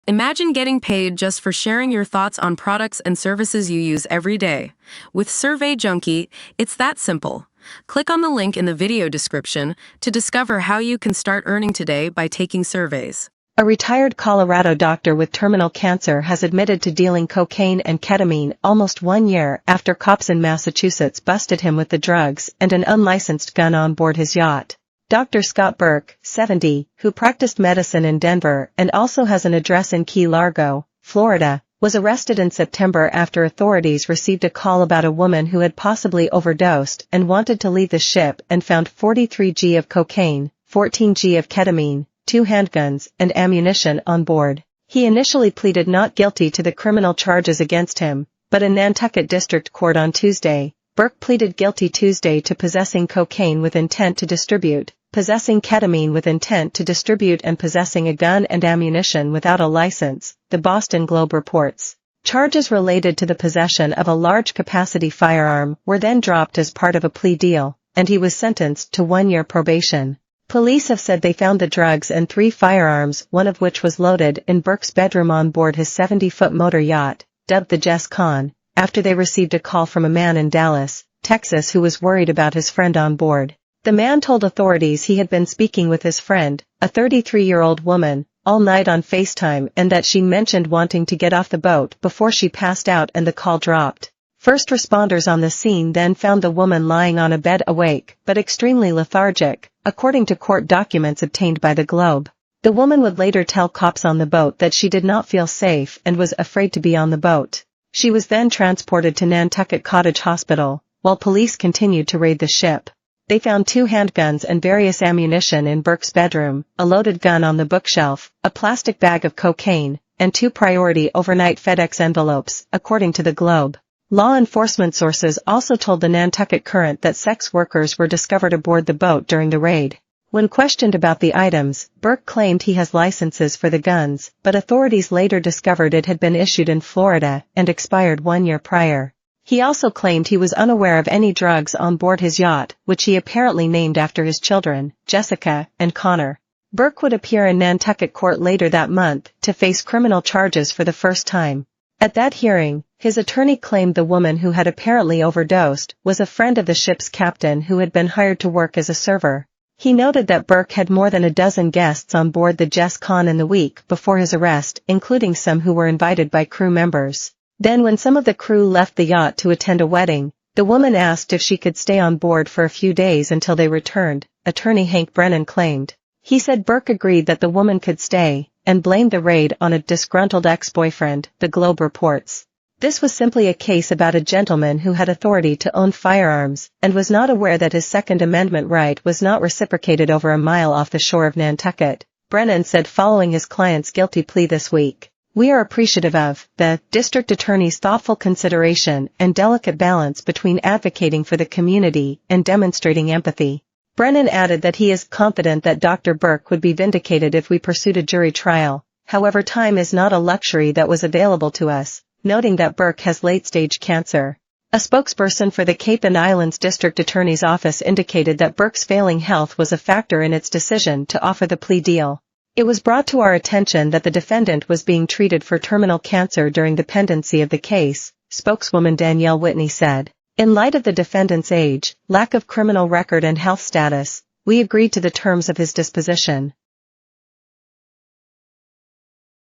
Imagine getting paid just for sharing your thoughts on products and services you use every day. With Survey Junkie, it's that simple. Click on the link in the video description to discover how you can start earning today by taking surveys. A retired Colorado doctor with terminal cancer has admitted to dealing cocaine and ketamine almost 1 year after cops in Massachusetts busted him with the drugs and an unlicensed gun on board his yacht. Dr. Scott Burke, 70, who practiced medicine in Denver and also has an address in Key Largo, Florida, was arrested in September after authorities received a call about a woman who had possibly overdosed and wanted to leave the ship and found 43 g of cocaine, 14 g of ketamine, 2 handguns, and ammunition on board. He initially pleaded not guilty to the criminal charges against him, but in Nantucket District Court on Tuesday, Burke pleaded guilty Tuesday to possessing cocaine with intent to distribute, possessing ketamine with intent to distribute and possessing a gun and ammunition without a license, the Boston Globe reports. Charges related to the possession of a large-capacity firearm were then dropped as part of a plea deal, and he was sentenced to 1-year probation. Police have said they found the drugs and 3 firearms, one of which was loaded in Burke's bedroom on board his 70-foot motor yacht, dubbed the Jess Con, after they received a call from a man in Dallas, Texas who was worried about his friend on board. The man told authorities he had been speaking with his friend, a 33-year-old woman, all night on FaceTime and that she mentioned wanting to get off the boat before she passed out and the call dropped. First responders on the scene then found the woman lying on a bed awake, but extremely lethargic, according to court documents obtained by the Globe. The woman would later tell cops on the boat that she did not feel safe and was afraid to be on the boat. She was then transported to Nantucket Cottage Hospital, while police continued to raid the ship. They found 2 handguns and various ammunition in Burke's bedroom, a loaded gun on the bookshelf, a plastic bag of cocaine, and 2 priority overnight FedEx envelopes, according to the Globe. Law enforcement sources also told the Nantucket Current that sex workers were discovered aboard the boat during the raid. When questioned about the items, Burke claimed he has licenses for the guns, but authorities later discovered it had been issued in Florida and expired 1 year prior. He also claimed he was unaware of any drugs on board his yacht, which he apparently named after his children, Jessica and Connor. Burke would appear in Nantucket court later that month to face criminal charges for the first time. At that hearing, his attorney claimed the woman who had apparently overdosed was a friend of the ship's captain who had been hired to work as a server. He noted that Burke had more than a dozen guests on board the Jess Con in the week before his arrest, including some who were invited by crew members. Then when some of the crew left the yacht to attend a wedding, the woman asked if she could stay on board for a few days until they returned, attorney Hank Brennan claimed. He said Burke agreed that the woman could stay, and blamed the raid on a disgruntled ex-boyfriend, the Globe reports. This was simply a case about a gentleman who had authority to own firearms, and was not aware that his Second Amendment right was not reciprocated over a mile off the shore of Nantucket, Brennan said following his client's guilty plea this week. We are appreciative of the district attorney's thoughtful consideration and delicate balance between advocating for the community and demonstrating empathy. Brennan added that he is confident that Dr. Burke would be vindicated if we pursued a jury trial. However, time is not a luxury that was available to us, noting that Burke has late-stage cancer. A spokesperson for the Cape and Islands District Attorney's Office indicated that Burke's failing health was a factor in its decision to offer the plea deal. It was brought to our attention that the defendant was being treated for terminal cancer during the pendency of the case, spokeswoman Danielle Whitney said. In light of the defendant's age, lack of criminal record and health status, we agreed to the terms of his disposition.